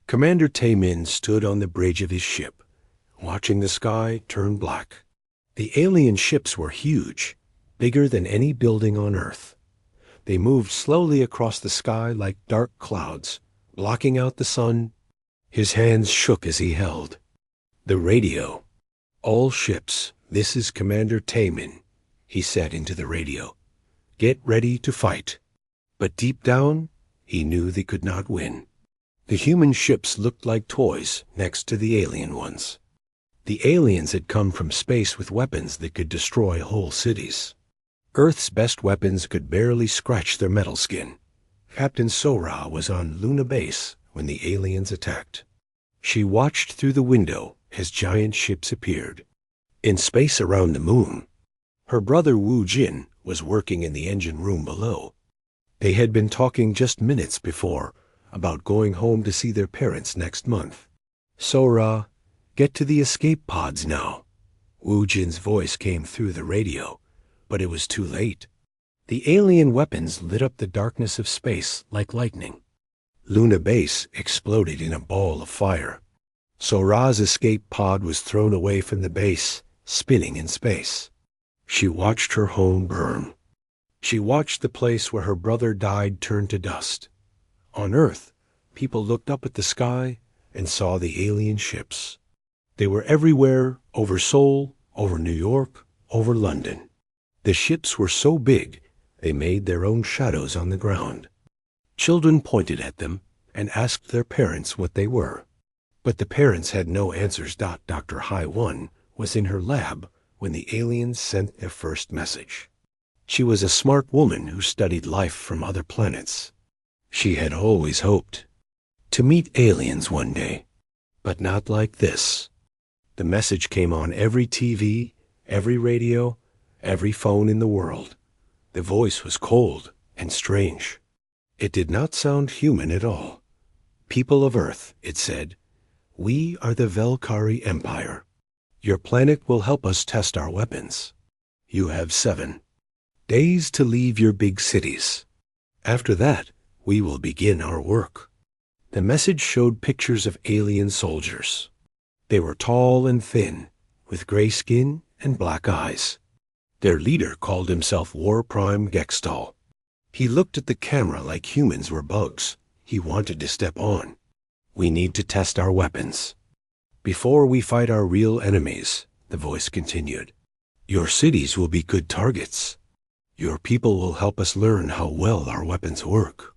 Commander Taemin stood on the bridge of his ship, watching the sky turn black. The alien ships were huge, bigger than any building on Earth. They moved slowly across the sky like dark clouds, blocking out the sun. His hands shook as he held the radio. "All ships, this is Commander Taemin," he said into the radio. "Get ready to fight." But deep down, he knew they could not win. The human ships looked like toys next to the alien ones. The aliens had come from space with weapons that could destroy whole cities. Earth's best weapons could barely scratch their metal skin. Captain Sora was on Luna Base when the aliens attacked. She watched through the window as giant ships appeared. In space around the moon, her brother Wu Jin was working in the engine room below. They had been talking just minutes before about going home to see their parents next month. "Sora, get to the escape pods now." Wu Jin's voice came through the radio, but it was too late. The alien weapons lit up the darkness of space like lightning. Luna Base exploded in a ball of fire. Sora's escape pod was thrown away from the base, spinning in space. She watched her home burn. She watched the place where her brother died turn to dust. On Earth, people looked up at the sky and saw the alien ships. They were everywhere, over Seoul, over New York, over London. The ships were so big, they made their own shadows on the ground. Children pointed at them and asked their parents what they were. But the parents had no answers. Dr. Hai-1 was in her lab when the aliens sent their first message. She was a smart woman who studied life from other planets. She had always hoped to meet aliens one day, but not like this. The message came on every TV, every radio, every phone in the world. The voice was cold and strange. It did not sound human at all. "People of Earth," it said, "we are the Velkari Empire. Your planet will help us test our weapons. You have 7 days to leave your big cities. After that, we will begin our work." The message showed pictures of alien soldiers. They were tall and thin, with gray skin and black eyes. Their leader called himself War Prime Gextal. He looked at the camera like humans were bugs. He wanted to step on. "We need to test our weapons before we fight our real enemies," the voice continued. "Your cities will be good targets. Your people will help us learn how well our weapons work.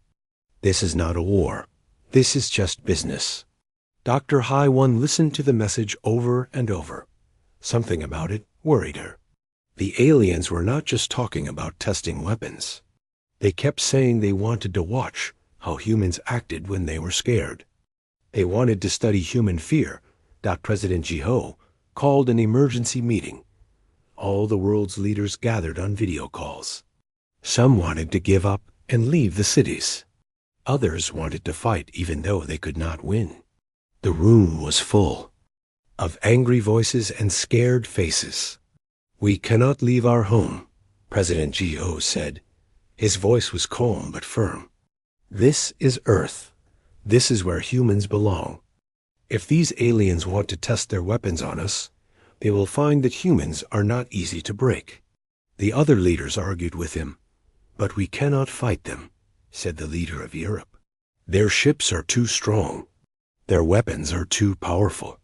This is not a war. This is just business." Dr. Hai-1 listened to the message over and over. Something about it worried her. The aliens were not just talking about testing weapons. They kept saying they wanted to watch how humans acted when they were scared. They wanted to study human fear. President Ji-ho called an emergency meeting. All the world's leaders gathered on video calls. Some wanted to give up and leave the cities. Others wanted to fight even though they could not win. The room was full of angry voices and scared faces. "We cannot leave our home," President Ji-ho said. His voice was calm but firm. "This is Earth. This is where humans belong. If these aliens want to test their weapons on us, they will find that humans are not easy to break." The other leaders argued with him. "But we cannot fight them," said the leader of Europe. "Their ships are too strong. Their weapons are too powerful.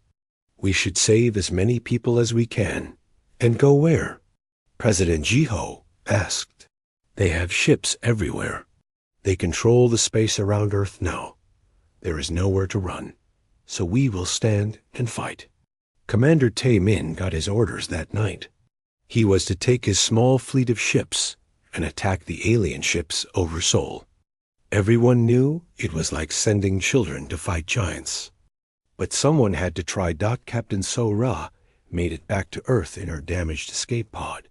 We should save as many people as we can." "And go where?" President Ji-ho asked. "They have ships everywhere. They control the space around Earth now. There is nowhere to run, so we will stand and fight." Commander Tae-min got his orders that night. He was to take his small fleet of ships and attack the alien ships over Seoul. Everyone knew it was like sending children to fight giants. But someone had to try. Captain So-ra made it back to Earth in her damaged escape pod.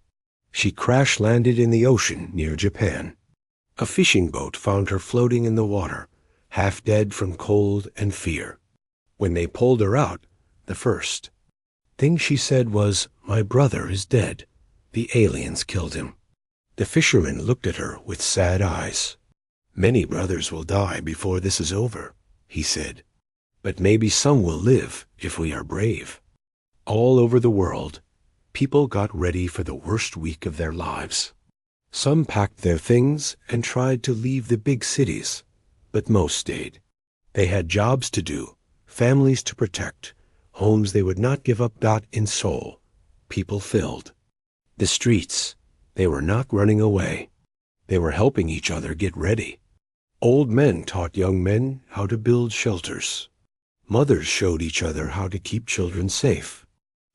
She crash-landed in the ocean near Japan. A fishing boat found her floating in the water, half dead from cold and fear. When they pulled her out, the first thing she said was, "My brother is dead. The aliens killed him." The fisherman looked at her with sad eyes. "Many brothers will die before this is over," he said. But maybe some will live if we are brave. All over the world, people got ready for the worst week of their lives. Some packed their things and tried to leave the big cities, but most stayed. They had jobs to do, families to protect, homes they would not give up. In Seoul, people filled the streets. They were not running away. They were helping each other get ready. Old men taught young men how to build shelters. Mothers showed each other how to keep children safe.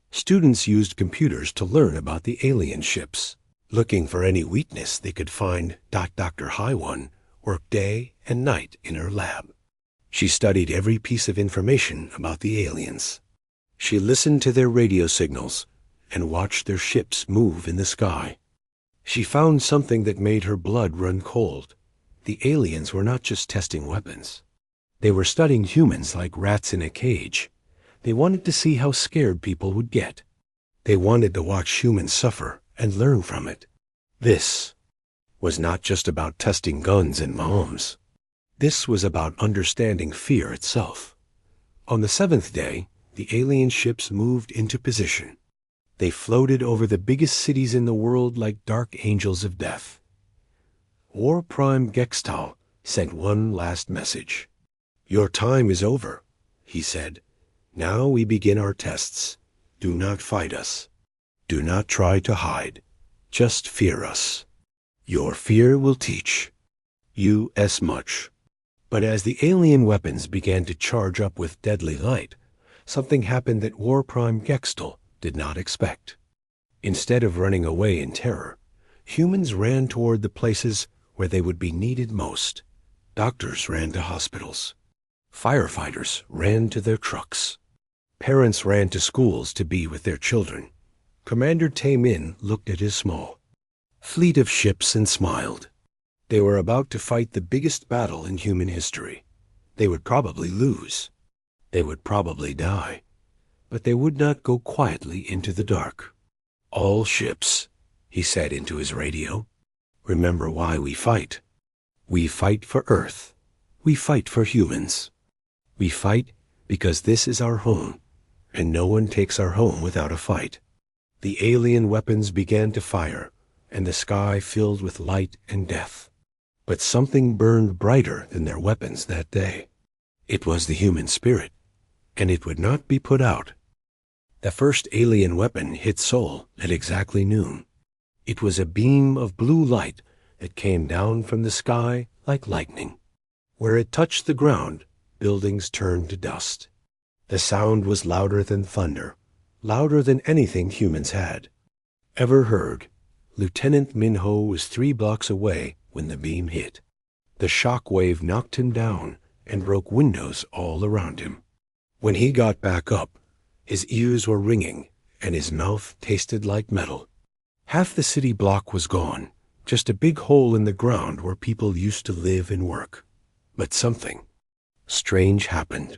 Students used computers to learn about the alien ships, looking for any weakness they could find. Dr. Haiwan worked day and night in her lab. She studied every piece of information about the aliens. She listened to their radio signals and watched their ships move in the sky. She found something that made her blood run cold. The aliens were not just testing weapons. They were studying humans like rats in a cage. They wanted to see how scared people would get. They wanted to watch humans suffer and learn from it. This was not just about testing guns and bombs. This was about understanding fear itself. On the seventh day, the alien ships moved into position. They floated over the biggest cities in the world like dark angels of death. War Prime Gextal sent one last message. "Your time is over," he said. "Now we begin our tests. Do not fight us. Do not try to hide. Just fear us. Your fear will teach you as much." But as the alien weapons began to charge up with deadly light, something happened that War Prime Gextal did not expect. Instead of running away in terror, humans ran toward the places where they would be needed most. Doctors ran to hospitals. Firefighters ran to their trucks. Parents ran to schools to be with their children. Commander Tae-min looked at his small fleet of ships and smiled. They were about to fight the biggest battle in human history. They would probably lose. They would probably die. But they would not go quietly into the dark. "All ships," he said into his radio, "remember why we fight. We fight for Earth. We fight for humans. We fight because this is our home, and no one takes our home without a fight." The alien weapons began to fire, and the sky filled with light and death. But something burned brighter than their weapons that day. It was the human spirit, and it would not be put out. The first alien weapon hit Seoul at exactly noon. It was a beam of blue light that came down from the sky like lightning. Where it touched the ground, buildings turned to dust. The sound was louder than thunder, louder than anything humans had ever heard. Lieutenant Minho was 3 blocks away when the beam hit. The shock wave knocked him down and broke windows all around him. When he got back up, his ears were ringing and his mouth tasted like metal. Half the city block was gone, just a big hole in the ground where people used to live and work. But something strange happened.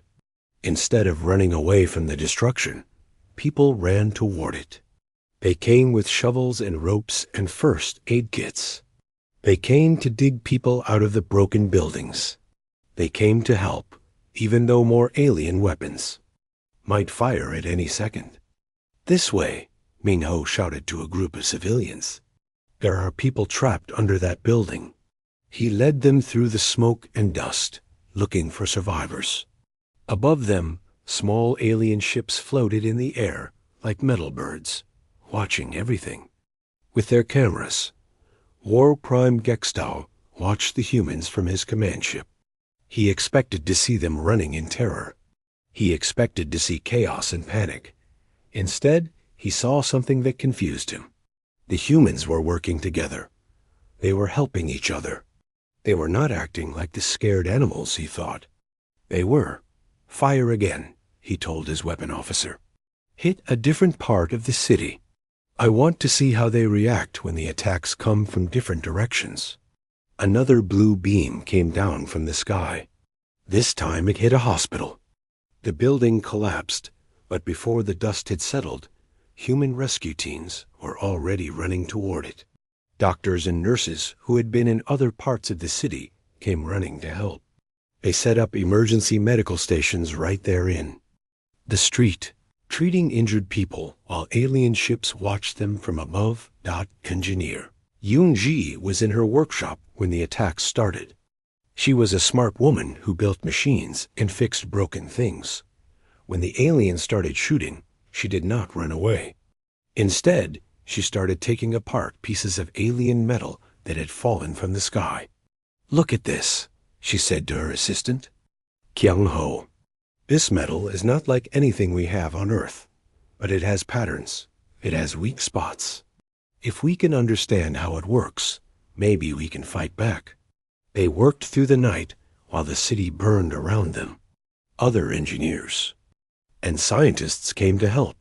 Instead of running away from the destruction, people ran toward it. They came with shovels and ropes and first aid kits. They came to dig people out of the broken buildings. They came to help, even though more alien weapons might fire at any second. "This way," Minho shouted to a group of civilians. "There are people trapped under that building." He led them through the smoke and dust, looking for survivors. Above them, small alien ships floated in the air like metal birds, watching everything. With their cameras, War Prime Gextau watched the humans from his command ship. He expected to see them running in terror. He expected to see chaos and panic. Instead, he saw something that confused him. The humans were working together. They were helping each other. They were not acting like the scared animals, he thought. They were. "Fire again," he told his weapon officer. "Hit a different part of the city. I want to see how they react when the attacks come from different directions." Another blue beam came down from the sky. This time it hit a hospital. The building collapsed, but before the dust had settled, human rescue teams were already running toward it. Doctors and nurses who had been in other parts of the city came running to help. They set up emergency medical stations right therein. The street, treating injured people while alien ships watched them from above. Engineer Yoon-ji was in her workshop when the attacks started. She was a smart woman who built machines and fixed broken things. When the aliens started shooting, she did not run away. Instead, she started taking apart pieces of alien metal that had fallen from the sky. "Look at this," she said to her assistant. Kyung-ho, "This metal is not like anything we have on Earth, but it has patterns. It has weak spots. If we can understand how it works, maybe we can fight back." They worked through the night while the city burned around them. Other engineers and scientists came to help.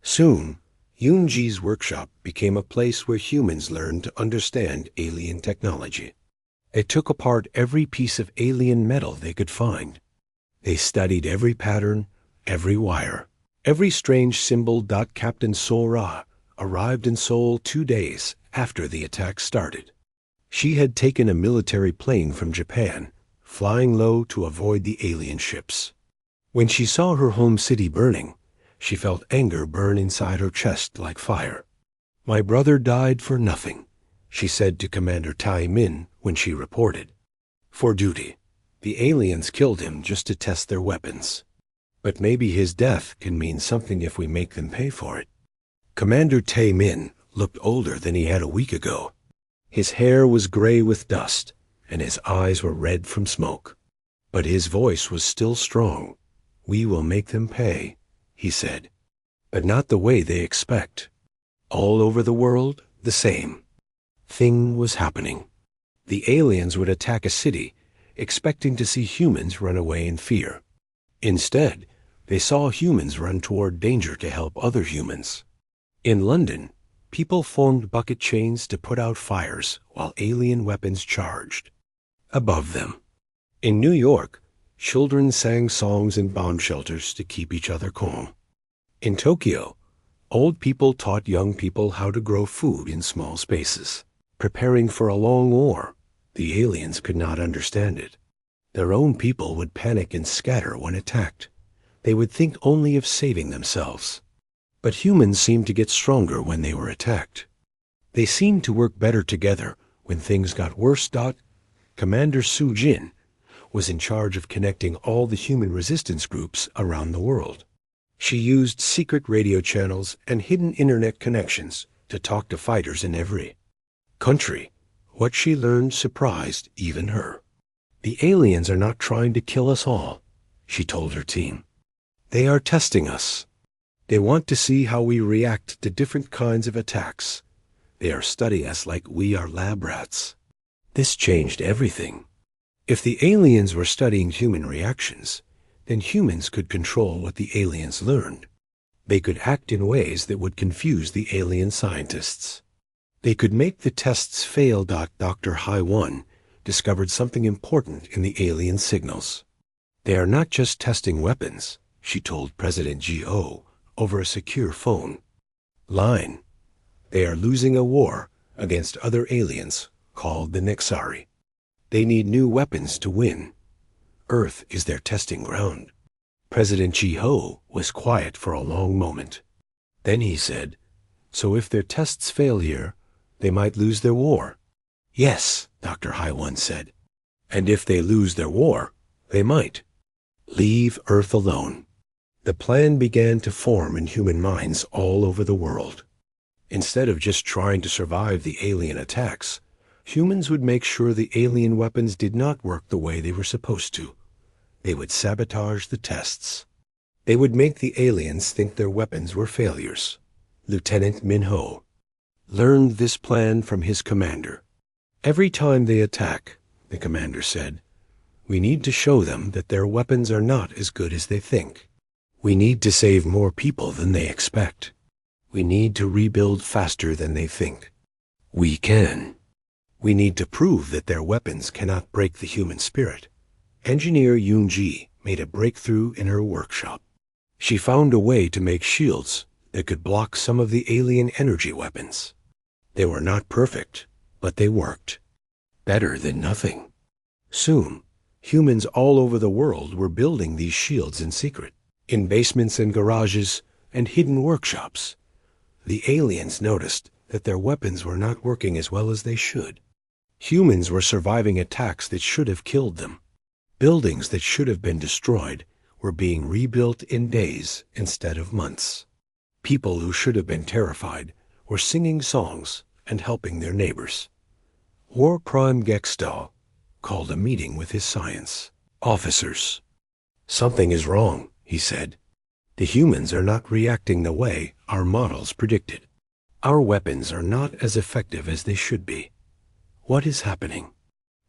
Soon, Yoon-ji's workshop became a place where humans learned to understand alien technology. They took apart every piece of alien metal they could find. They studied every pattern, every wire, every strange symbol. Captain Sora arrived in Seoul 2 days after the attack started. She had taken a military plane from Japan, flying low to avoid the alien ships. When she saw her home city burning, she felt anger burn inside her chest like fire. "My brother died for nothing," she said to Commander Tae-min when she reported. "For duty. The aliens killed him just to test their weapons. But maybe his death can mean something if we make them pay for it." Commander Tae-min looked older than he had a week ago. His hair was gray with dust, and his eyes were red from smoke. But his voice was still strong. "We will make them pay," he said. "But not the way they expect. All over the world, the same thing was happening. The aliens would attack a city, expecting to see humans run away in fear. Instead, they saw humans run toward danger to help other humans. In London, people formed bucket chains to put out fires while alien weapons charged above them. In New York, children sang songs in bomb shelters to keep each other calm. In Tokyo, old people taught young people how to grow food in small spaces, preparing for a long war. The aliens could not understand it. Their own people would panic and scatter when attacked. They would think only of saving themselves. But humans seemed to get stronger when they were attacked. They seemed to work better together when things got worse. Commander Soo-jin was in charge of connecting all the human resistance groups around the world. She used secret radio channels and hidden internet connections to talk to fighters in every country. What she learned surprised even her. "The aliens are not trying to kill us all," she told her team. "They are testing us. They want to see how we react to different kinds of attacks. They are studying us like we are lab rats." This changed everything. If the aliens were studying human reactions, then humans could control what the aliens learned. They could act in ways that would confuse the alien scientists. They could make the tests fail. Dr. Hai-1 discovered something important in the alien signals. "They are not just testing weapons," she told President Ji-ho over a secure phone line. "They are losing a war against other aliens called the Nexari. They need new weapons to win. Earth is their testing ground." President Ji-ho was quiet for a long moment. Then he said, "So if their tests fail here, they might lose their war." "Yes," Dr. Hai-1 said. "And if they lose their war, they might leave Earth alone." The plan began to form in human minds all over the world. Instead of just trying to survive the alien attacks, humans would make sure the alien weapons did not work the way they were supposed to. They would sabotage the tests. They would make the aliens think their weapons were failures. Lieutenant Min-ho learned this plan from his commander. "Every time they attack," the commander said, "we need to show them that their weapons are not as good as they think. We need to save more people than they expect. We need to rebuild faster than they think. We can. We need to prove that their weapons cannot break the human spirit." Engineer Yoon-ji made a breakthrough in her workshop. She found a way to make shields that could block some of the alien energy weapons. They were not perfect, but they worked. Better than nothing. Soon, Humans all over the world were building these shields in secret, in basements and garages and hidden workshops. The aliens noticed that their weapons were not working as well as they should. Humans were surviving attacks that should have killed them. Buildings that should have been destroyed were being rebuilt in days instead of months. People who should have been terrified were singing songs and helping their neighbors. War Prime Gextal called a meeting with his science officers. "Something is wrong," he said. "The humans are not reacting the way our models predicted. Our weapons are not as effective as they should be. What is happening?"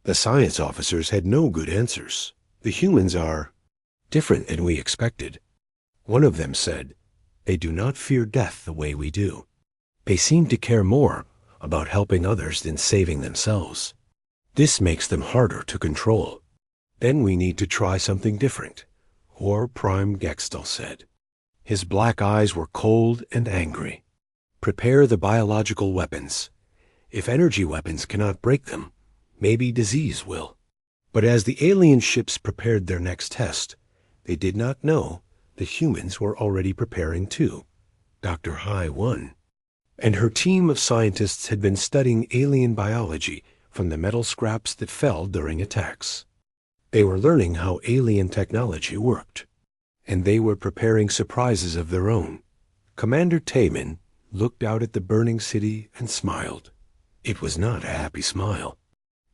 The science officers had no good answers. "The humans are different than we expected." One of them said, "They do not fear death the way we do. They seem to care more about helping others than saving themselves. This makes them harder to control. Then we need to try something different," War Prime Gextal said. His black eyes were cold and angry. "Prepare the biological weapons. If energy weapons cannot break them, maybe disease will." But as the alien ships prepared their next test, they did not know the humans were already preparing too. Dr. Hai 1 and her team of scientists had been studying alien biology from the metal scraps that fell during attacks. They were learning how alien technology worked, and they were preparing surprises of their own. Commander Taman looked out at the burning city and smiled. It was not a happy smile.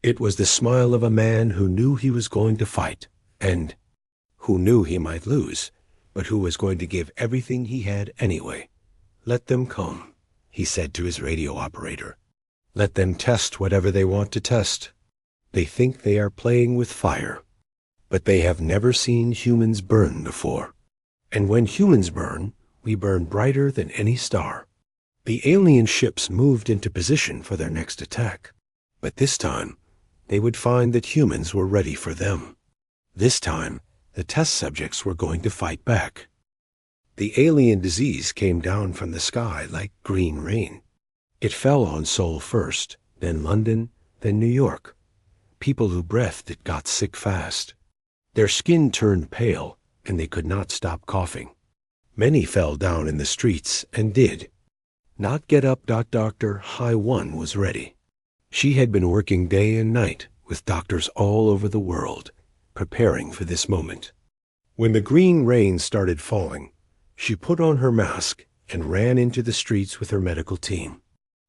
It was the smile of a man who knew he was going to fight, and who knew he might lose, but who was going to give everything he had anyway. "Let them come," he said to his radio operator. "Let them test whatever they want to test. They think they are playing with fire, but they have never seen humans burn before. And when humans burn, we burn brighter than any star." The alien ships moved into position for their next attack, but this time they would find that humans were ready for them. This time, the test subjects were going to fight back. The alien disease came down from the sky like green rain. It fell on Seoul first, then London, then New York. People who breathed it got sick fast. Their skin turned pale, and they could not stop coughing. Many fell down in the streets and did not get up. Dr. Hai 1 was ready. She had been working day and night with doctors all over the world, preparing for this moment. When the green rain started falling, she put on her mask and ran into the streets with her medical team.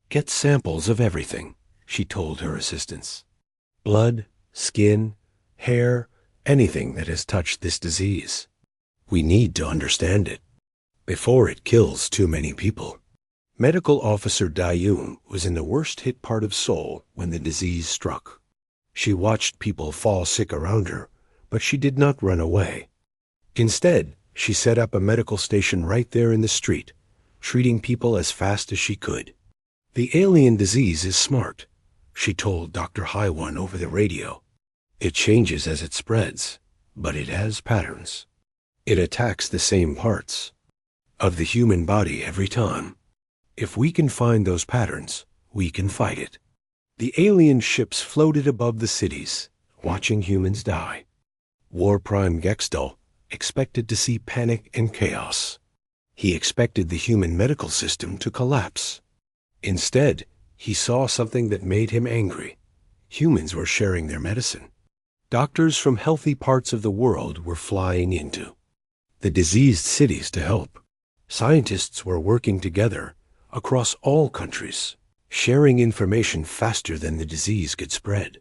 "Get samples of everything," she told her assistants. "Blood, skin, hair, anything that has touched this disease. We need to understand it before it kills too many people." Medical Officer Dayun was in the worst hit part of Seoul when the disease struck. She watched people fall sick around her, but she did not run away. Instead, she set up a medical station right there in the street, treating people as fast as she could. "The alien disease is smart," she told Dr. Hai 1 over the radio. "It changes as it spreads, but it has patterns. It attacks the same parts of the human body every time. If we can find those patterns, we can fight it." The alien ships floated above the cities, watching humans die. War Prime Gextal expected to see panic and chaos. He expected the human medical system to collapse. Instead, he saw something that made him angry. Humans were sharing their medicine. Doctors from healthy parts of the world were flying into the diseased cities to help. Scientists were working together across all countries, sharing information faster than the disease could spread.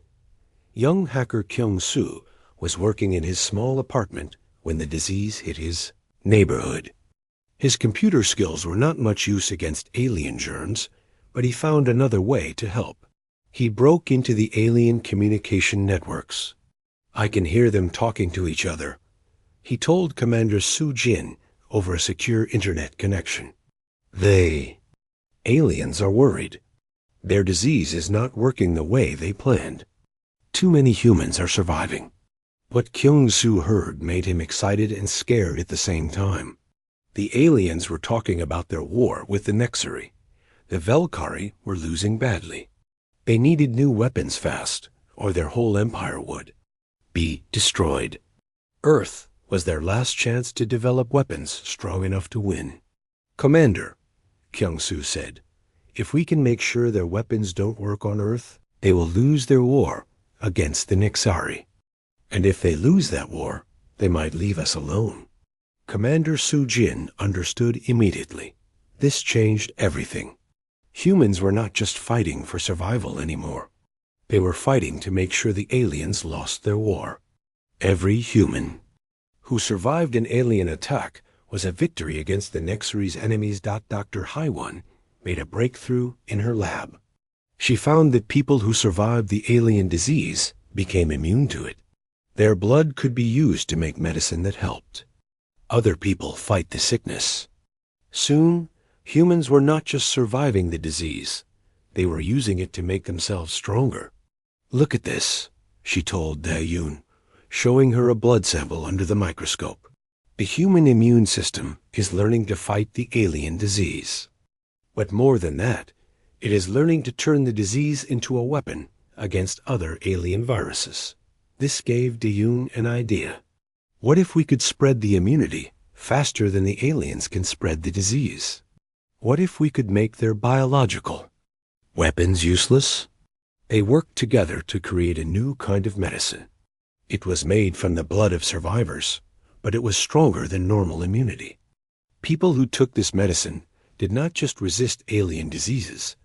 Young hacker Kyung-soo was working in his small apartment when the disease hit his neighborhood. His computer skills were not much use against alien germs, but he found another way to help. He broke into the alien communication networks. "I can hear them talking to each other," he told Commander Soo Jin over a secure internet connection. Aliens are worried. Their disease is not working the way they planned. Too many humans are surviving. What Kyung-soo heard made him excited and scared at the same time. The aliens were talking about their war with the Nexari. The Velkari were losing badly. They needed new weapons fast, or their whole empire would. be destroyed. Earth was their last chance to develop weapons strong enough to win. "Commander," Kyung-Soo said, "if we can make sure their weapons don't work on Earth, they will lose their war against the Nixari. And if they lose that war, they might leave us alone." Commander Soo-jin understood immediately. This changed everything. Humans were not just fighting for survival anymore. They were fighting to make sure the aliens lost their war. Every human who survived an alien attack was a victory against the Nexari's enemies. Dr. Haiwan made a breakthrough in her lab. She found that people who survived the alien disease became immune to it. Their blood could be used to make medicine that helped other people fight the sickness. Soon, humans were not just surviving the disease. They were using it to make themselves stronger. "Look at this," she told Dae-yoon, showing her a blood sample under the microscope. "The human immune system is learning to fight the alien disease. But more than that, it is learning to turn the disease into a weapon against other alien viruses." This gave Dae-yoon an idea. What if we could spread the immunity faster than the aliens can spread the disease? What if we could make their biological weapons useless? They worked together to create a new kind of medicine. It was made from the blood of survivors, but it was stronger than normal immunity. People who took this medicine did not just resist alien diseases.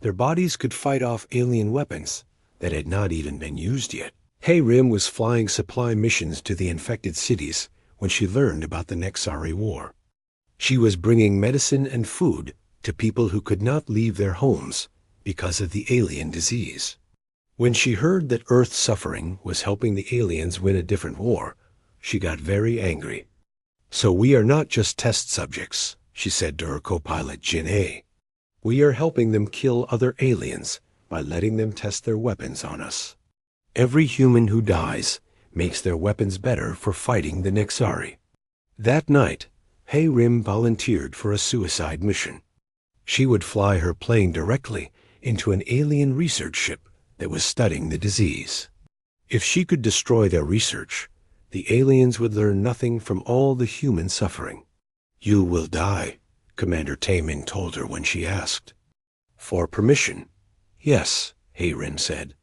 Their bodies could fight off alien weapons that had not even been used yet. HFY was flying supply missions to the infected cities when she learned about the Nexari War. She was bringing medicine and food to people who could not leave their homes because of the alien disease. When she heard that Earth's suffering was helping the aliens win a different war, she got very angry. "So we are not just test subjects," she said to her co-pilot Jin-Ae. "We are helping them kill other aliens by letting them test their weapons on us. Every human who dies makes their weapons better for fighting the Nexari." That night, HFY volunteered for a suicide mission. She would fly her plane directly into an alien research ship that was studying the disease. If she could destroy their research, the aliens would learn nothing from all the human suffering. "You will die," Commander Taemin told her when she asked for permission. "Yes," HFY said.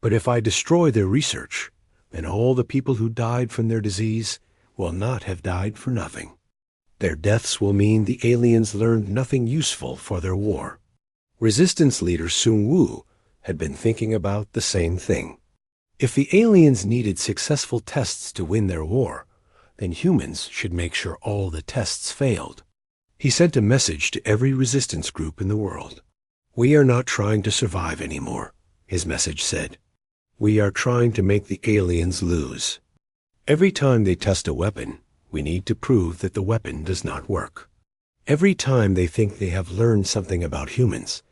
"But if I destroy their research, then all the people who died from their disease will not have died for nothing. Their deaths will mean the aliens learned nothing useful for their war." Resistance leader Sung-woo had been thinking about the same thing. If the aliens needed successful tests to win their war, then humans should make sure all the tests failed. He sent a message to every resistance group in the world. "We are not trying to survive anymore," his message said. "We are trying to make the aliens lose. Every time they test a weapon, we need to prove that the weapon does not work. Every time they think they have learned something about humans,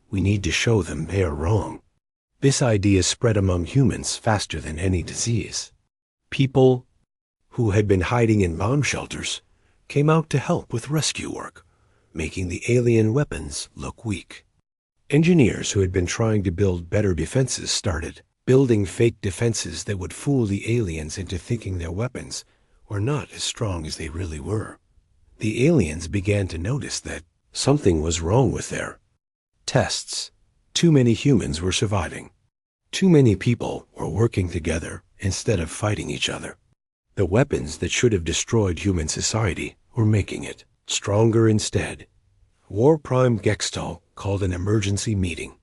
we need to show them they are wrong." This idea spread among humans faster than any disease. People who had been hiding in bomb shelters came out to help with rescue work, making the alien weapons look weak. Engineers who had been trying to build better defenses started building fake defenses that would fool the aliens into thinking their weapons were not as strong as they really were. The aliens began to notice that something was wrong with their tests. Too many humans were surviving. Too many people were working together instead of fighting each other. The weapons that should have destroyed human society were making it stronger instead. War Prime Gextal called an emergency meeting.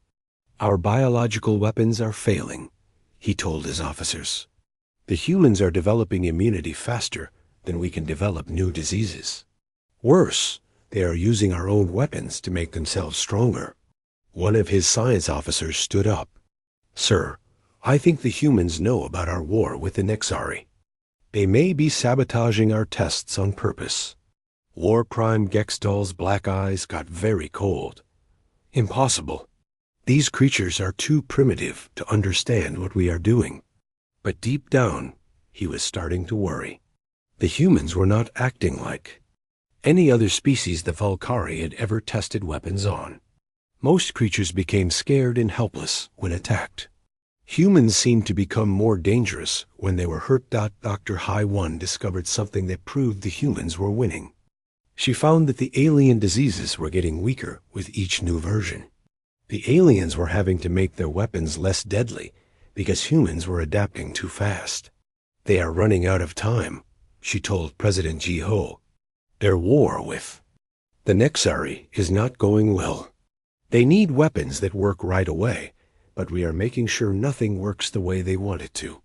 "Our biological weapons are failing," he told his officers. "The humans are developing immunity faster than we can develop new diseases. Worse, they are using our own weapons to make themselves stronger." One of his science officers stood up. "Sir, I think the humans know about our war with the Nexari. They may be sabotaging our tests on purpose." War Prime Gextal's black eyes got very cold. "Impossible. These creatures are too primitive to understand what we are doing." But deep down, he was starting to worry. The humans were not acting like any other species the Valkyrie had ever tested weapons on. Most creatures became scared and helpless when attacked. Humans seemed to become more dangerous when they were hurt. Dr. Hai 1 discovered something that proved the humans were winning. She found that the alien diseases were getting weaker with each new version. The aliens were having to make their weapons less deadly because humans were adapting too fast. They are running out of time, she told President Ji-ho. Their war with the Nexari is not going well. They need weapons that work right away, but we are making sure nothing works the way they want it to.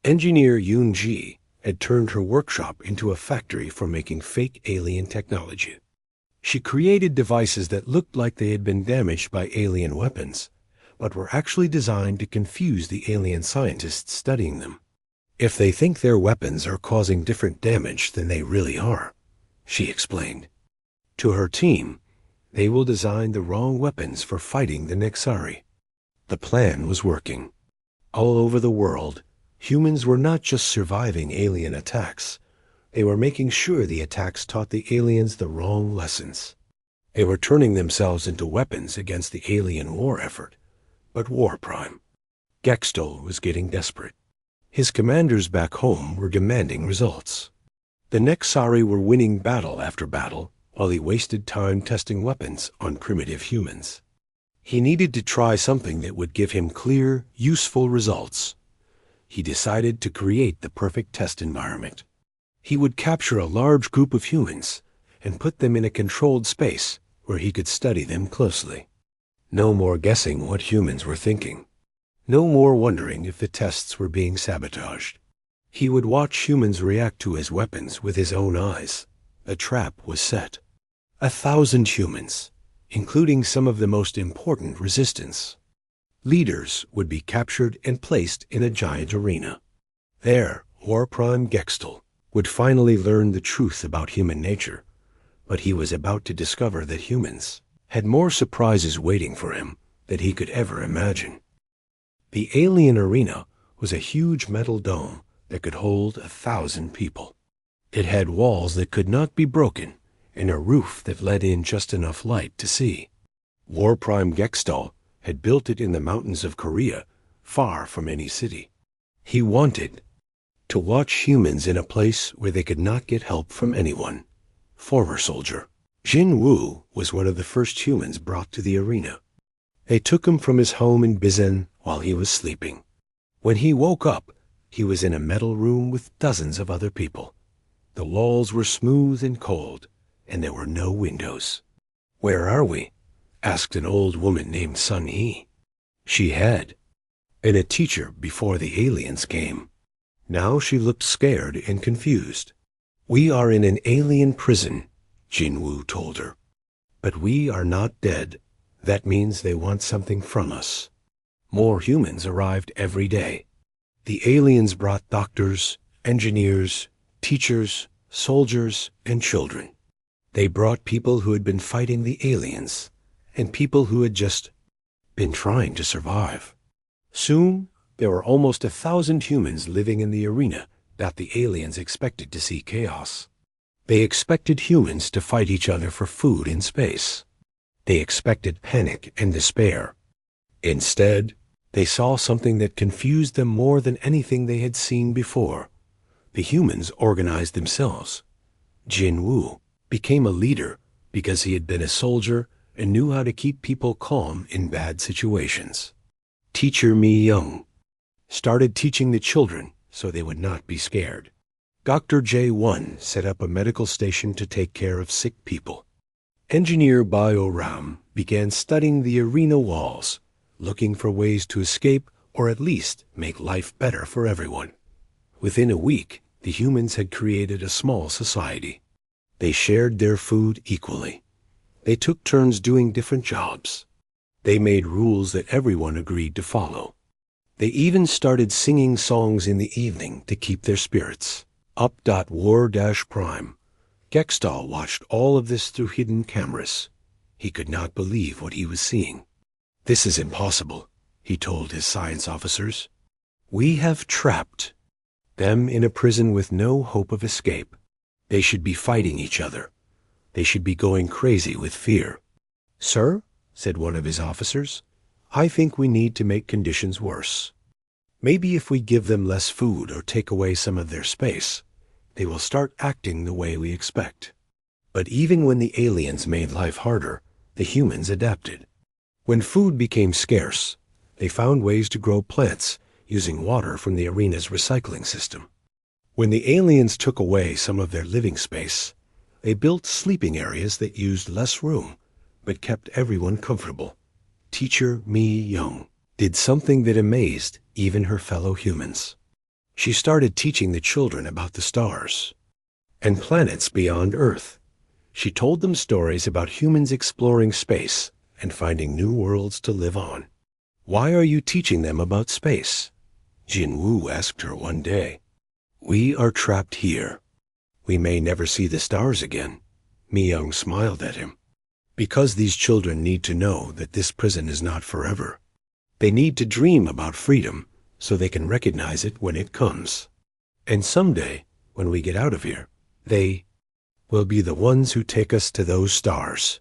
Engineer Yoon Ji had turned her workshop into a factory for making fake alien technology. She created devices that looked like they had been damaged by alien weapons, but were actually designed to confuse the alien scientists studying them. If they think their weapons are causing different damage than they really are, she explained. To her team, they will design the wrong weapons for fighting the Nexari. The plan was working. All over the world, humans were not just surviving alien attacks. They were making sure the attacks taught the aliens the wrong lessons. They were turning themselves into weapons against the alien war effort. But War Prime Gextol was getting desperate. His commanders back home were demanding results. The Nexari were winning battle after battle, while he wasted time testing weapons on primitive humans. He needed to try something that would give him clear, useful results. He decided to create the perfect test environment. He would capture a large group of humans and put them in a controlled space where he could study them closely. No more guessing what humans were thinking. No more wondering if the tests were being sabotaged. He would watch humans react to his weapons with his own eyes. A trap was set. 1,000 humans, including some of the most important resistance. Leaders would be captured and placed in a giant arena. There, War Prime Gextol would finally learn the truth about human nature, but he was about to discover that humans had more surprises waiting for him than he could ever imagine. The alien arena was a huge metal dome that could hold 1,000 people. It had walls that could not be broken and a roof that let in just enough light to see. War Prime Gextol had built it in the mountains of Korea, far from any city. He wanted to watch humans in a place where they could not get help from anyone. Former soldier Jin Woo was one of the first humans brought to the arena. They took him from his home in Bizen while he was sleeping. When he woke up, he was in a metal room with dozens of other people. The walls were smooth and cold, and there were no windows. "Where are we?" asked an old woman named Sun Hee. She had been a teacher before the aliens came. Now she looked scared and confused. "We are in an alien prison," Jinwoo told her. "But we are not dead. That means they want something from us." More humans arrived every day. The aliens brought doctors, engineers, teachers, soldiers, and children. They brought people who had been fighting the aliens and people who had just been trying to survive. Soon, there were almost 1,000 humans living in the arena that the aliens expected to see chaos. They expected humans to fight each other for food in space. They expected panic and despair. Instead, they saw something that confused them more than anything they had seen before. The humans organized themselves. Jin Woo became a leader because he had been a soldier and knew how to keep people calm in bad situations. Teacher Mi Young started teaching the children so they would not be scared. Dr. J1 set up a medical station to take care of sick people. Engineer Bio Ram began studying the arena walls, looking for ways to escape or at least make life better for everyone. Within a week, the humans had created a small society. They shared their food equally. They took turns doing different jobs. They made rules that everyone agreed to follow. They even started singing songs in the evening to keep their spirits up. War-Prime Gextol watched all of this through hidden cameras. He could not believe what he was seeing. "This is impossible," he told his science officers. "We have trapped them in a prison with no hope of escape. They should be fighting each other. They should be going crazy with fear." "Sir," said one of his officers, "I think we need to make conditions worse. Maybe if we give them less food or take away some of their space, they will start acting the way we expect. But even when the aliens made life harder, the humans adapted. When food became scarce, they found ways to grow plants using water from the arena's recycling system. When the aliens took away some of their living space, they built sleeping areas that used less room, but kept everyone comfortable. Teacher Mi Young did something that amazed even her fellow humans. She started teaching the children about the stars and planets beyond Earth. She told them stories about humans exploring space and finding new worlds to live on. "Why are you teaching them about space?" Jin Woo asked her one day. "We are trapped here. We may never see the stars again." Mi Young smiled at him. "Because these children need to know that this prison is not forever. They need to dream about freedom so they can recognize it when it comes. And someday, when we get out of here, they will be the ones who take us to those stars."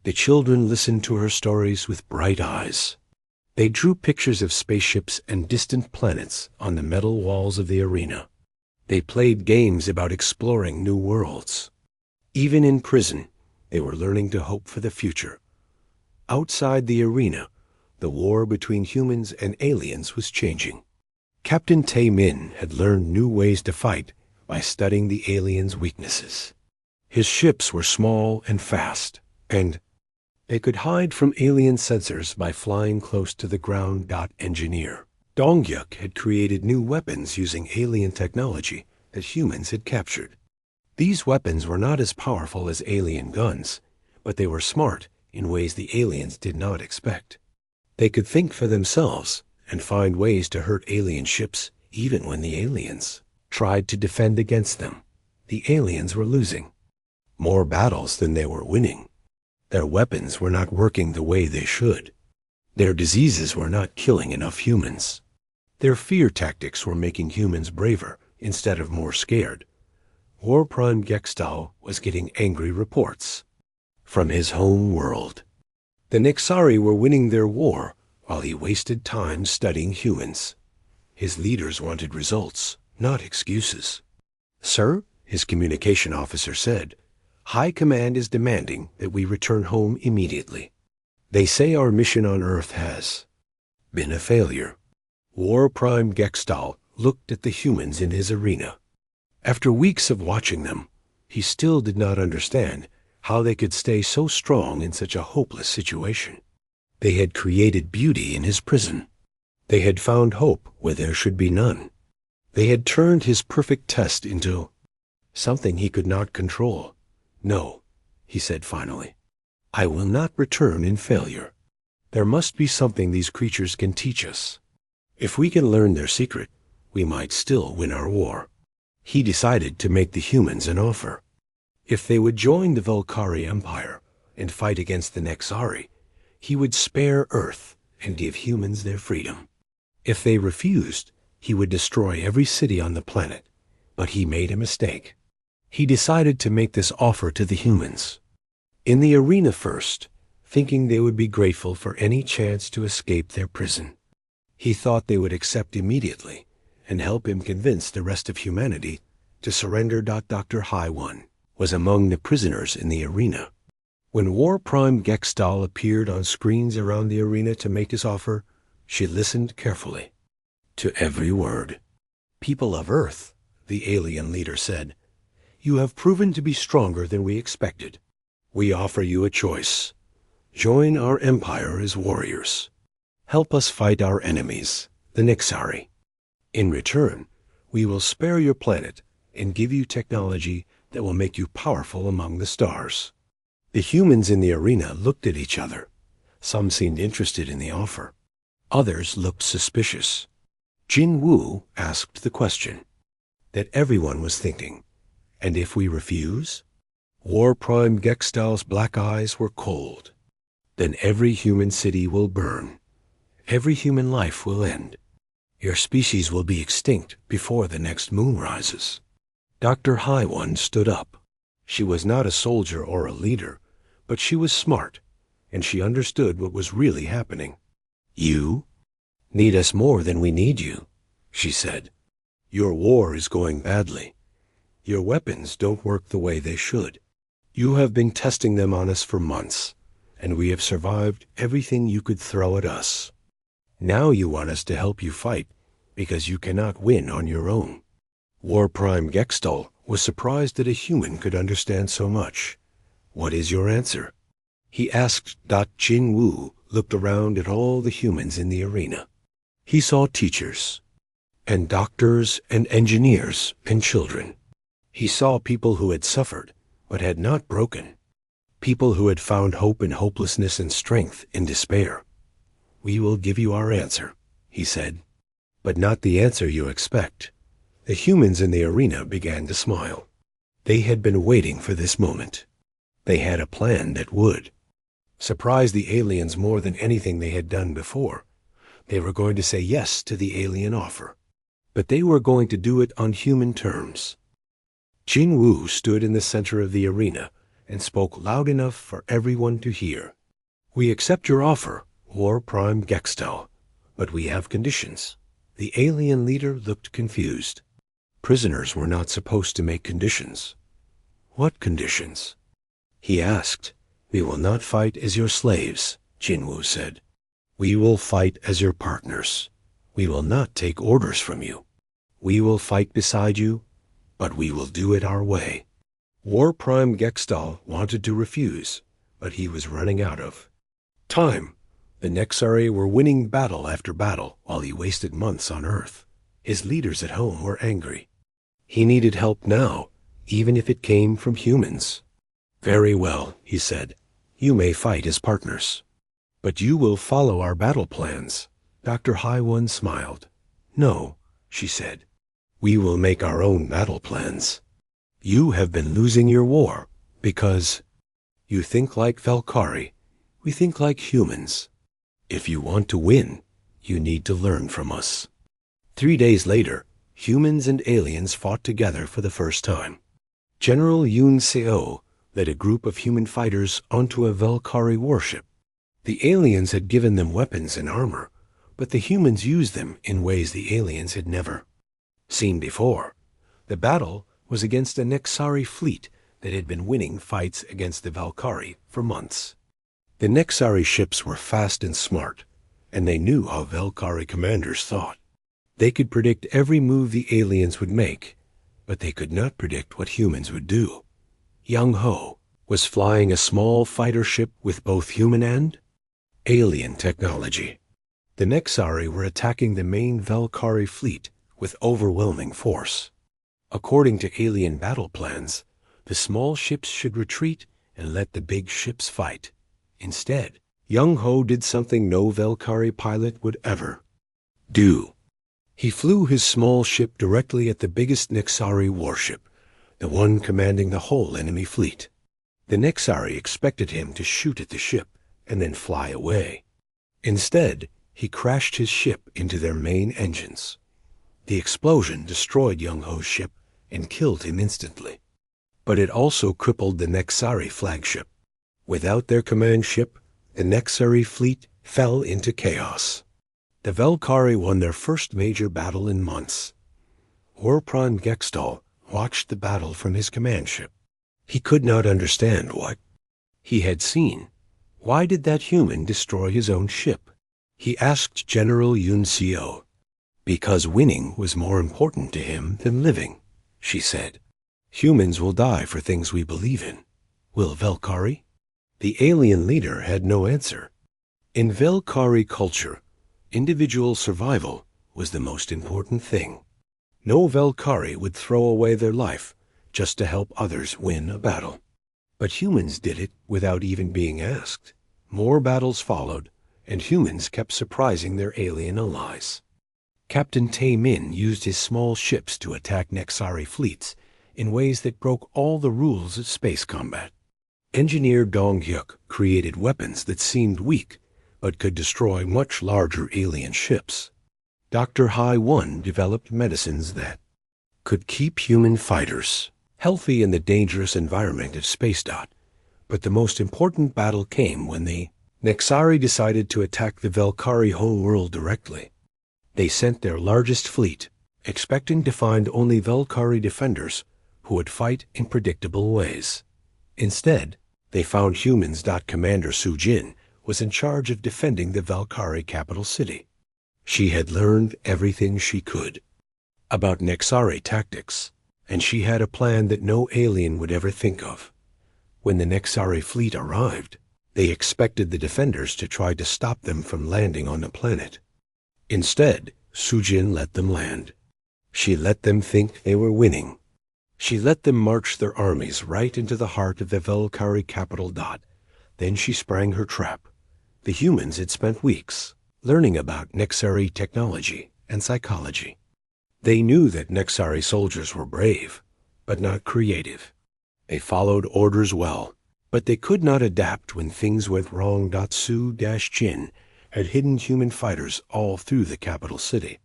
The children listened to her stories with bright eyes. They drew pictures of spaceships and distant planets on the metal walls of the arena. They played games about exploring new worlds. Even in prison, they were learning to hope for the future. Outside the arena, the war between humans and aliens was changing. Captain Tae Min had learned new ways to fight by studying the aliens' weaknesses. His ships were small and fast, and they could hide from alien sensors by flying close to the ground. Engineer Donghyuk had created new weapons using alien technology that humans had captured. These weapons were not as powerful as alien guns, but they were smart in ways the aliens did not expect. They could think for themselves and find ways to hurt alien ships even when the aliens tried to defend against them. The aliens were losing more battles than they were winning. Their weapons were not working the way they should. Their diseases were not killing enough humans. Their fear tactics were making humans braver instead of more scared. War Prime Gextal was getting angry reports from his home world. The Nixari were winning their war while he wasted time studying humans. His leaders wanted results, not excuses. "Sir," his communication officer said, "High Command is demanding that we return home immediately. They say our mission on Earth has been a failure." War Prime Gextal looked at the humans in his arena. After weeks of watching them, he still did not understand how they could stay so strong in such a hopeless situation. They had created beauty in his prison. They had found hope where there should be none. They had turned his perfect test into something he could not control. "No," he said finally. "I will not return in failure. There must be something these creatures can teach us. If we can learn their secret, we might still win our war." He decided to make the humans an offer. If they would join the Volcari Empire and fight against the Nexari, he would spare Earth and give humans their freedom. If they refused, he would destroy every city on the planet. But he made a mistake. He decided to make this offer to the humans in the arena first, thinking they would be grateful for any chance to escape their prison. He thought they would accept immediately and help him convince the rest of humanity to surrender. Dr. Hai-1 was among the prisoners in the arena. When War Prime Gextal appeared on screens around the arena to make his offer, she listened carefully to every word. "People of Earth," the alien leader said, "you have proven to be stronger than we expected. We offer you a choice. Join our empire as warriors. Help us fight our enemies, the Nixari. In return, we will spare your planet and give you technology that will make you powerful among the stars." The humans in the arena looked at each other. Some seemed interested in the offer. Others looked suspicious. Jin Woo asked the question that everyone was thinking, "And if we refuse?" War Prime Gextal's black eyes were cold. "Then every human city will burn. Every human life will end. Your species will be extinct before the next moon rises." Dr. Hai-1 stood up. She was not a soldier or a leader, but she was smart, and she understood what was really happening. "You need us more than we need you," she said. Your war is going badly. Your weapons don't work the way they should. You have been testing them on us for months, and we have survived everything you could throw at us. Now you want us to help you fight because you cannot win on your own. War Prime Gextal was surprised that a human could understand so much. What is your answer? He asked. Jin Wu looked around at all the humans in the arena. He saw teachers, and doctors, and engineers, and children. He saw people who had suffered, but had not broken. People who had found hope in hopelessness and strength in despair. We will give you our answer, he said, but not the answer you expect. The humans in the arena began to smile. They had been waiting for this moment. They had a plan that would surprise the aliens more than anything they had done before. They were going to say yes to the alien offer, but they were going to do it on human terms. Jin Wu stood in the center of the arena and spoke loud enough for everyone to hear. We accept your offer, War Prime Gextal, but we have conditions. The alien leader looked confused. Prisoners were not supposed to make conditions. What conditions? He asked. We will not fight as your slaves, Jin Wu said. We will fight as your partners. We will not take orders from you. We will fight beside you, but we will do it our way. War Prime Gextal wanted to refuse, but he was running out of time. The Nexari were winning battle after battle while he wasted months on Earth. His leaders at home were angry. He needed help now, even if it came from humans. Very well, he said. You may fight as partners, but you will follow our battle plans. Dr. Hai One smiled. No, she said. We will make our own battle plans. You have been losing your war because you think like Valkyrie. We think like humans. If you want to win, you need to learn from us. 3 days later, humans and aliens fought together for the first time. General Yun Seo led a group of human fighters onto a Valkyrie warship. The aliens had given them weapons and armor, but the humans used them in ways the aliens had never seen before. The battle was against a Nexari fleet that had been winning fights against the Valkyrie for months. The Nexari ships were fast and smart, and they knew how Valkyrie commanders thought. They could predict every move the aliens would make, but they could not predict what humans would do. Young Ho was flying a small fighter ship with both human and alien technology. The Nexari were attacking the main Valkyrie fleet with overwhelming force. According to alien battle plans, the small ships should retreat and let the big ships fight. Instead, Young Ho did something no Valkyrie pilot would ever do. He flew his small ship directly at the biggest Nexari warship, the one commanding the whole enemy fleet. The Nexari expected him to shoot at the ship and then fly away. Instead, he crashed his ship into their main engines. The explosion destroyed Young Ho's ship and killed him instantly. But it also crippled the Nexari flagship. Without their command ship, the Nexari fleet fell into chaos. The Valkyrie won their first major battle in months. War Prime Gextal watched the battle from his command ship. He could not understand what he had seen. Why did that human destroy his own ship? He asked General Yun Seo. Because winning was more important to him than living, she said. Humans will die for things we believe in. Will Valkyrie? The alien leader had no answer. In Valkyrie culture, individual survival was the most important thing. No Valkyrie would throw away their life just to help others win a battle. But humans did it without even being asked. More battles followed, and humans kept surprising their alien allies. Captain Tae Min used his small ships to attack Nexari fleets in ways that broke all the rules of space combat. Engineer Dong Hyuk created weapons that seemed weak, but could destroy much larger alien ships. Dr. Hai One developed medicines that could keep human fighters healthy in the dangerous environment of Space. But the most important battle came when the Nexari decided to attack the Valkyrie whole world directly. They sent their largest fleet, expecting to find only Velkari defenders who would fight in predictable ways. Instead, they found humans. Commander Sujin was in charge of defending the Velkari capital city. She had learned everything she could about Nexari tactics, and she had a plan that no alien would ever think of. When the Nexari fleet arrived, they expected the defenders to try to stop them from landing on the planet. Instead, Sujin let them land. She let them think they were winning. She let them march their armies right into the heart of the Velkari capital. Then she sprang her trap. The humans had spent weeks learning about Nexari technology and psychology. They knew that Nexari soldiers were brave, but not creative. They followed orders well, but they could not adapt when things went wrong. Su-Jin had hidden human fighters all through the capital city.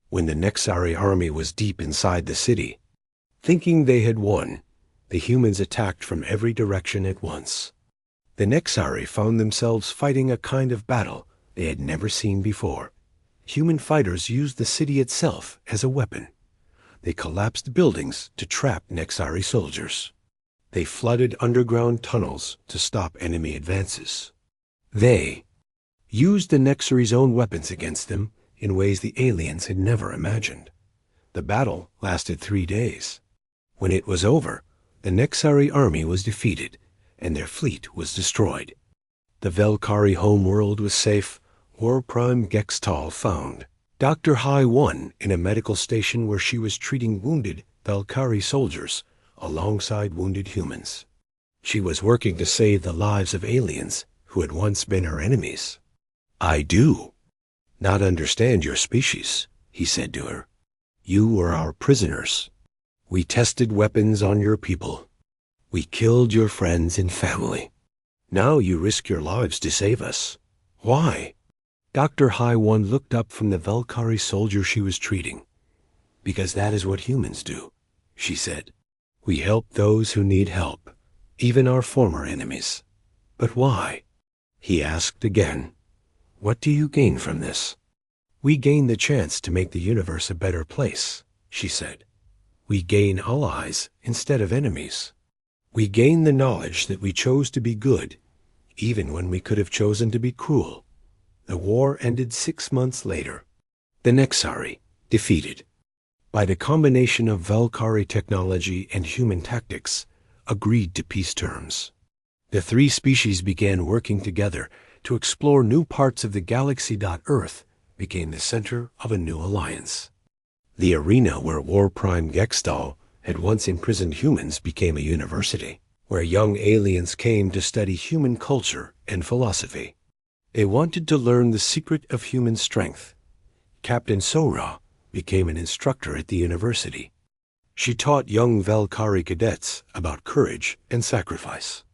When the Nexari army was deep inside the city, thinking they had won, the humans attacked from every direction at once. The Nexari found themselves fighting a kind of battle they had never seen before. Human fighters used the city itself as a weapon. They collapsed buildings to trap Nexari soldiers. They flooded underground tunnels to stop enemy advances. They used the Nexari's own weapons against them in ways the aliens had never imagined. The battle lasted 3 days. When it was over, the Nexari army was defeated, and their fleet was destroyed. The Velkari homeworld was safe. War Prime Gextal found Dr. Hai 1 in a medical station where she was treating wounded Velkari soldiers alongside wounded humans. She was working to save the lives of aliens who had once been her enemies. "I do not understand your species," he said to her. "You were our prisoners. We tested weapons on your people. We killed your friends and family. Now you risk your lives to save us. Why?" Dr. Hai 1 looked up from the Velkari soldier she was treating. "Because that is what humans do," she said. "We help those who need help, even our former enemies." "But why?" he asked again. "What do you gain from this?" "We gain the chance to make the universe a better place," she said. "We gain allies instead of enemies. We gain the knowledge that we chose to be good, even when we could have chosen to be cruel." The war ended 6 months later. The Nexari, defeated by the combination of Velkari technology and human tactics, agreed to peace terms. The 3 species began working together to explore new parts of the galaxy. Earth became the center of a new alliance. The arena where War Prime Gextal had once imprisoned humans became a university, where young aliens came to study human culture and philosophy. They wanted to learn the secret of human strength. Captain Sora became an instructor at the university. She taught young Velkari cadets about courage and sacrifice.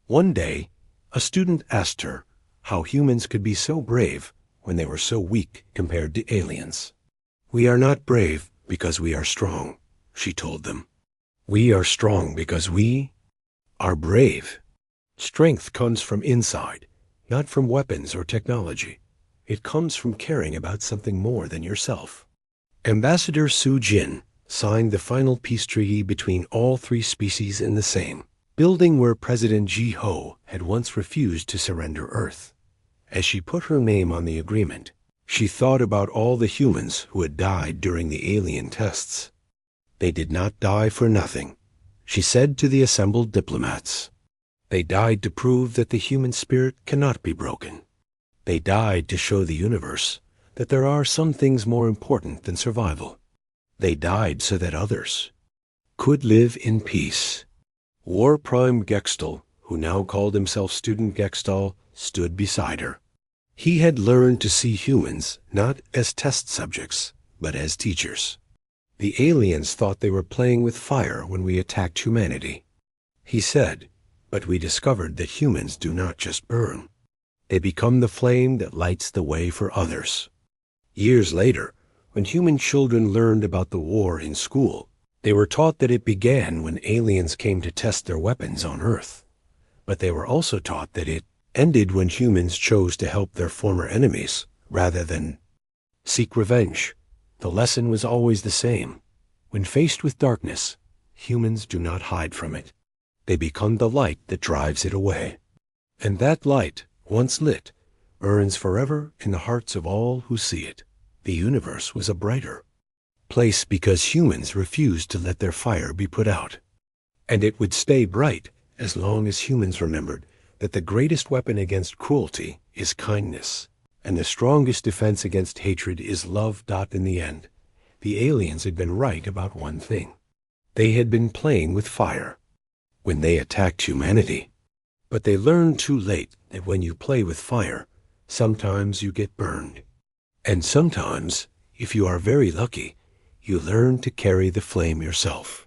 One day, a student asked her how humans could be so brave when they were so weak compared to aliens. "We are not brave because we are strong," she told them. "We are strong because we are brave. Strength comes from inside, not from weapons or technology. It comes from caring about something more than yourself." Ambassador Sujin signed the final peace treaty between all 3 species in the same building where President Ji-ho had once refused to surrender Earth. As she put her name on the agreement, she thought about all the humans who had died during the alien tests. "They did not die for nothing," she said to the assembled diplomats. "They died to prove that the human spirit cannot be broken. They died to show the universe that there are some things more important than survival. They died so that others could live in peace." War Prime Gextal, who now called himself Student Gextal, stood beside her. He had learned to see humans not as test subjects, but as teachers. "The aliens thought they were playing with fire when we attacked humanity," he said, "but we discovered that humans do not just burn. They become the flame that lights the way for others." Years later, when human children learned about the war in school, they were taught that it began when aliens came to test their weapons on Earth. But they were also taught that it ended when humans chose to help their former enemies rather than Seek revenge. The lesson was always the same. When faced with darkness, humans do not hide from it. They become the light that drives it away. And that light, once lit, burns forever in the hearts of all who see it. The universe was a brighter place because humans refused to let their fire be put out. And it would stay bright as long as humans remembered that the greatest weapon against cruelty is kindness, and the strongest defense against hatred is love. In the end, the aliens had been right about one thing. They had been playing with fire when they attacked humanity. But they learned too late that when you play with fire, sometimes you get burned. And sometimes, if you are very lucky, you learn to carry the flame yourself.